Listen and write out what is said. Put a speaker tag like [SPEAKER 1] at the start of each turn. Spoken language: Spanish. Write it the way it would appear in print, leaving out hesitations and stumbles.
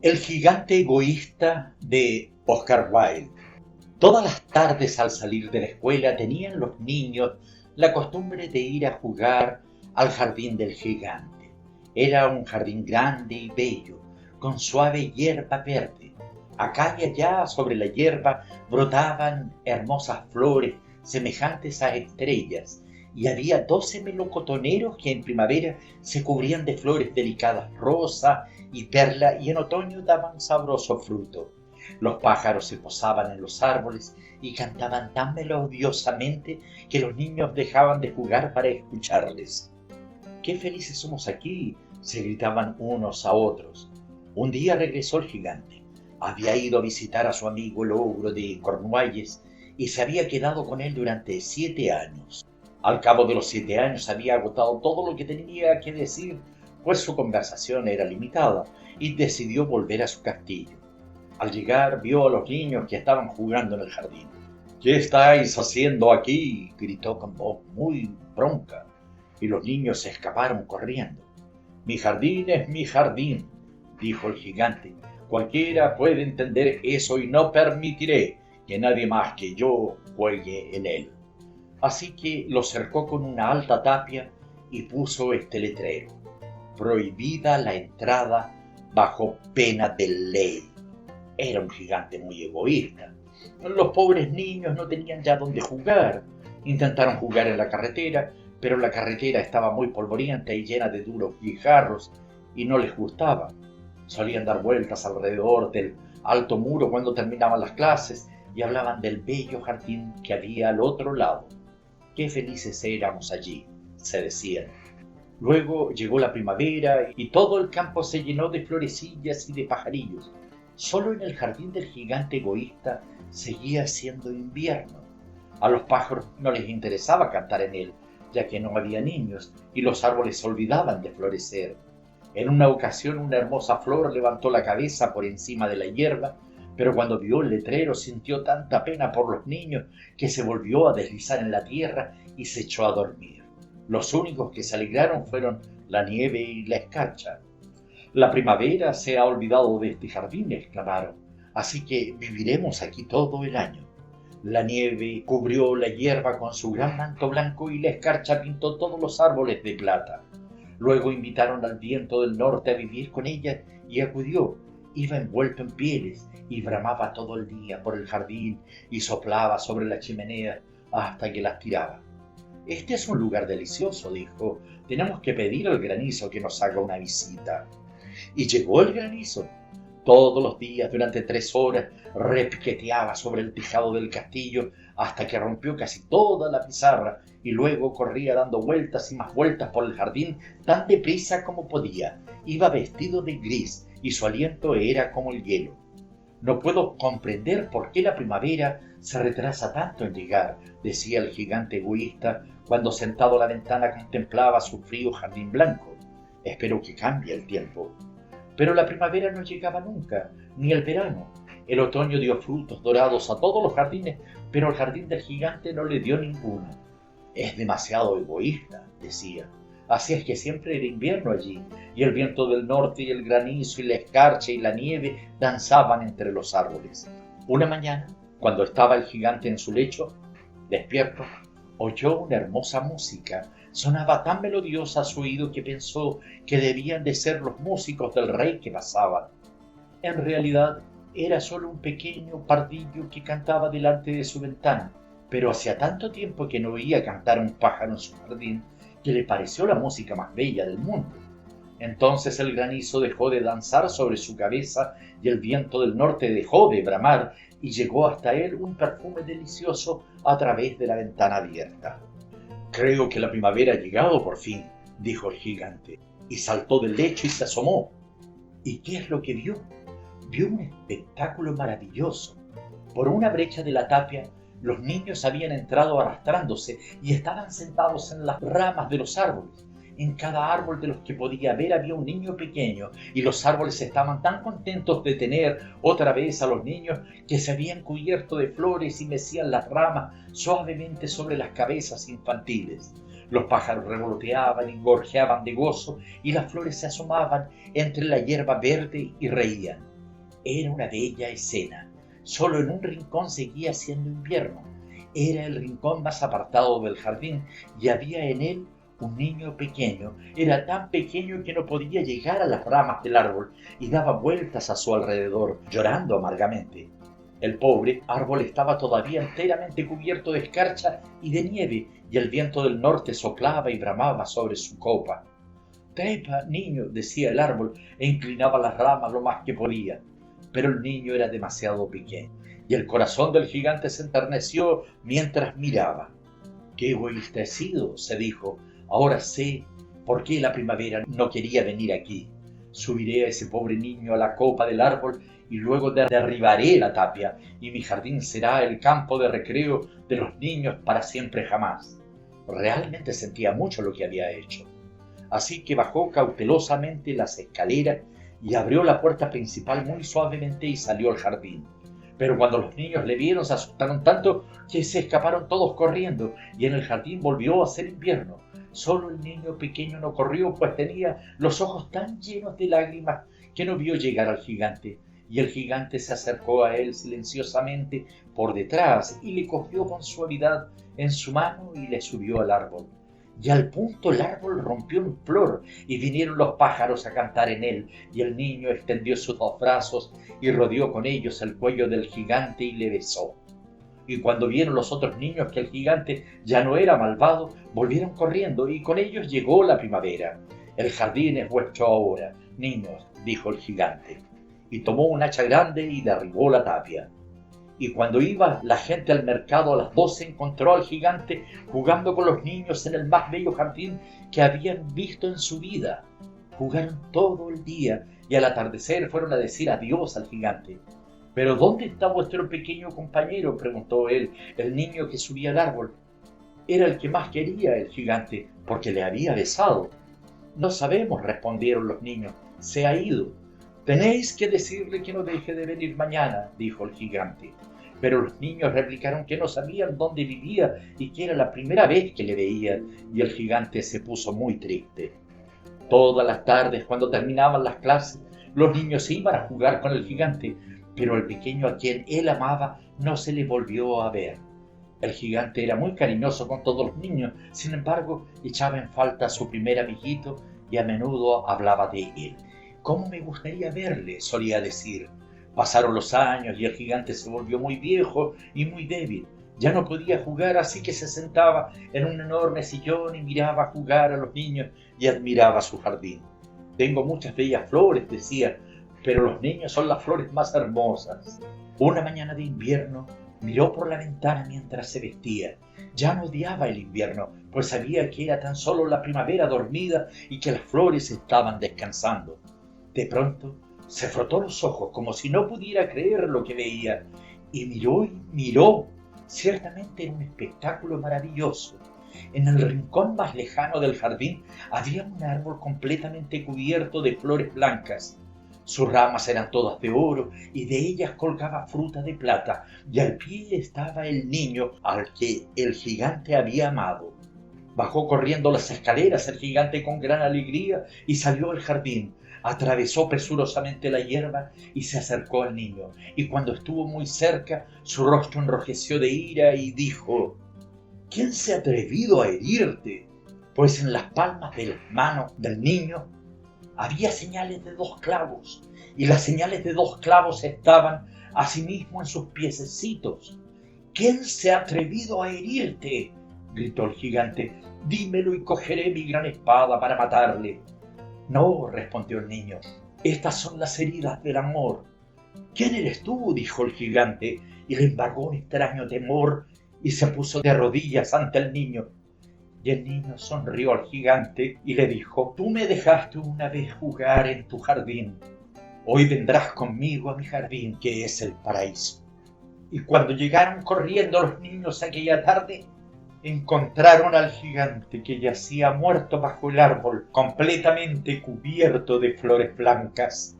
[SPEAKER 1] El gigante egoísta de Oscar Wilde. Todas las tardes al salir de la escuela tenían los niños la costumbre de ir a jugar al jardín del gigante. Era un jardín grande y bello, con suave hierba verde. Acá y allá sobre la hierba brotaban hermosas flores semejantes a estrellas, y había 12 melocotoneros que en primavera se cubrían de flores delicadas rosa y perla, y en otoño daban sabroso fruto. Los pájaros se posaban en los árboles y cantaban tan melodiosamente que los niños dejaban de jugar para escucharles. ¡Qué felices somos aquí!, se gritaban unos a otros. Un día regresó el gigante. Había ido a visitar a su amigo el ogro de Cornualles y se había quedado con él durante 7 años. Al cabo de los 7 años había agotado todo lo que tenía que decir, pues su conversación era limitada, y decidió volver a su castillo. Al llegar vio a los niños que estaban jugando en el jardín. «¿Qué estáis haciendo aquí?», gritó con voz muy bronca, y los niños se escaparon corriendo. «Mi jardín es mi jardín», dijo el gigante. «Cualquiera puede entender eso y no permitiré que nadie más que yo juegue en él». Así que lo cercó con una alta tapia y puso este letrero: «Prohibida la entrada bajo pena de ley». Era un gigante muy egoísta. Los pobres niños no tenían ya dónde jugar. Intentaron jugar en la carretera, pero la carretera estaba muy polvorienta y llena de duros guijarros y no les gustaba. Solían dar vueltas alrededor del alto muro cuando terminaban las clases y hablaban del bello jardín que había al otro lado. «Qué felices éramos allí», se decían. Luego llegó la primavera y todo el campo se llenó de florecillas y de pajarillos. Solo en el jardín del gigante egoísta seguía siendo invierno. A los pájaros no les interesaba cantar en él, ya que no había niños y los árboles se olvidaban de florecer. En una ocasión una hermosa flor levantó la cabeza por encima de la hierba, pero cuando vio el letrero sintió tanta pena por los niños que se volvió a deslizar en la tierra y se echó a dormir. Los únicos que se alegraron fueron la nieve y la escarcha. «La primavera se ha olvidado de este jardín», exclamaron, «así que viviremos aquí todo el año». La nieve cubrió la hierba con su gran manto blanco y la escarcha pintó todos los árboles de plata. Luego invitaron al viento del norte a vivir con ella y acudió. Iba envuelto en pieles y bramaba todo el día por el jardín y soplaba sobre la chimenea hasta que las tiraba. «Este es un lugar delicioso», dijo. «Tenemos que pedir al granizo que nos haga una visita». Y llegó el granizo. Todos los días, durante 3 horas, repiqueteaba sobre el tejado del castillo hasta que rompió casi toda la pizarra y luego corría dando vueltas y más vueltas por el jardín tan deprisa como podía. Iba vestido de gris y su aliento era como el hielo. «No puedo comprender por qué la primavera se retrasa tanto en llegar», decía el gigante egoísta cuando sentado a la ventana contemplaba su frío jardín blanco. «Espero que cambie el tiempo». Pero la primavera no llegaba nunca, ni el verano. El otoño dio frutos dorados a todos los jardines, pero al jardín del gigante no le dio ninguno. «Es demasiado egoísta», decía. Así es que siempre era invierno allí, y el viento del norte y el granizo y la escarcha y la nieve danzaban entre los árboles. Una mañana, cuando estaba el gigante en su lecho, despierto, oyó una hermosa música. Sonaba tan melodiosa a su oído que pensó que debían de ser los músicos del rey que pasaban. En realidad era solo un pequeño pardillo que cantaba delante de su ventana, pero hacía tanto tiempo que no oía cantar a un pájaro en su jardín que le pareció la música más bella del mundo. Entonces el granizo dejó de danzar sobre su cabeza y el viento del norte dejó de bramar y llegó hasta él un perfume delicioso a través de la ventana abierta. «Creo que la primavera ha llegado por fin», dijo el gigante, y saltó del lecho y se asomó. ¿Y qué es lo que vio? Vio un espectáculo maravilloso. Por una brecha de la tapia, los niños habían entrado arrastrándose y estaban sentados en las ramas de los árboles. En cada árbol de los que podía ver había un niño pequeño, y los árboles estaban tan contentos de tener otra vez a los niños que se habían cubierto de flores y mecían las ramas suavemente sobre las cabezas infantiles. Los pájaros revoloteaban y gorjeaban de gozo, y las flores se asomaban entre la hierba verde y reían. Era una bella escena. Solo en un rincón seguía siendo invierno. Era el rincón más apartado del jardín y había en él un niño pequeño. Era tan pequeño que no podía llegar a las ramas del árbol y daba vueltas a su alrededor, llorando amargamente. El pobre árbol estaba todavía enteramente cubierto de escarcha y de nieve, y el viento del norte soplaba y bramaba sobre su copa. «Trepa, niño», decía el árbol, e inclinaba las ramas lo más que podía. Pero el niño era demasiado pequeño, y el corazón del gigante se enterneció mientras miraba. «Qué egoísta he sido», se dijo. «Ahora sé por qué la primavera no quería venir aquí. Subiré a ese pobre niño a la copa del árbol y luego derribaré la tapia, y mi jardín será el campo de recreo de los niños para siempre jamás». Realmente sentía mucho lo que había hecho. Así que bajó cautelosamente las escaleras y abrió la puerta principal muy suavemente y salió al jardín. Pero cuando los niños le vieron se asustaron tanto que se escaparon todos corriendo, y en el jardín volvió a ser invierno. Solo el niño pequeño no corrió, pues tenía los ojos tan llenos de lágrimas que no vio llegar al gigante, y el gigante se acercó a él silenciosamente por detrás y le cogió con suavidad en su mano y le subió al árbol. Y al punto el árbol rompió en flor y vinieron los pájaros a cantar en él, y el niño extendió sus dos brazos y rodeó con ellos el cuello del gigante y le besó. Y cuando vieron los otros niños que el gigante ya no era malvado, volvieron corriendo, y con ellos llegó la primavera. «El jardín es vuestro ahora, niños», dijo el gigante, y tomó un hacha grande y derribó la tapia. Y cuando iba la gente al mercado a las 12, encontró al gigante jugando con los niños en el más bello jardín que habían visto en su vida. Jugaron todo el día y al atardecer fueron a decir adiós al gigante. «¿Pero dónde está vuestro pequeño compañero?», preguntó él, el niño que subía al árbol. Era el que más quería el gigante, porque le había besado. «No sabemos», respondieron los niños, «se ha ido». «Tenéis que decirle que no deje de venir mañana», dijo el gigante. Pero los niños replicaron que no sabían dónde vivía y que era la primera vez que le veían, y el gigante se puso muy triste. Todas las tardes, cuando terminaban las clases, los niños iban a jugar con el gigante, pero el pequeño a quien él amaba no se le volvió a ver. El gigante era muy cariñoso con todos los niños, sin embargo, echaba en falta a su primer amiguito y a menudo hablaba de él. «¿Cómo me gustaría verle?», solía decir. Pasaron los años y el gigante se volvió muy viejo y muy débil. Ya no podía jugar, así que se sentaba en un enorme sillón y miraba jugar a los niños y admiraba su jardín. «Tengo muchas bellas flores», decía, «pero los niños son las flores más hermosas». Una mañana de invierno miró por la ventana mientras se vestía. Ya no odiaba el invierno, pues sabía que era tan solo la primavera dormida y que las flores estaban descansando. De pronto se frotó los ojos como si no pudiera creer lo que veía, y miró. Ciertamente era un espectáculo maravilloso. En el rincón más lejano del jardín había un árbol completamente cubierto de flores blancas. Sus ramas eran todas de oro y de ellas colgaba fruta de plata, y al pie estaba el niño al que el gigante había amado. Bajó corriendo las escaleras el gigante con gran alegría y salió al jardín. Atravesó presurosamente la hierba y se acercó al niño, y cuando estuvo muy cerca, su rostro enrojeció de ira y dijo: «¿Quién se ha atrevido a herirte?». Pues en las palmas de las manos del niño había señales de 2 clavos, y las señales de 2 clavos estaban asimismo en sus piececitos. «¿Quién se ha atrevido a herirte?», gritó el gigante. «Dímelo y cogeré mi gran espada para matarle». «No», respondió el niño, «estas son las heridas del amor». «¿Quién eres tú?», dijo el gigante, y le embargó un extraño temor y se puso de rodillas ante el niño. Y el niño sonrió al gigante y le dijo: «Tú me dejaste una vez jugar en tu jardín. Hoy vendrás conmigo a mi jardín, que es el paraíso». Y cuando llegaron corriendo los niños aquella tarde, encontraron al gigante que yacía muerto bajo el árbol, completamente cubierto de flores blancas.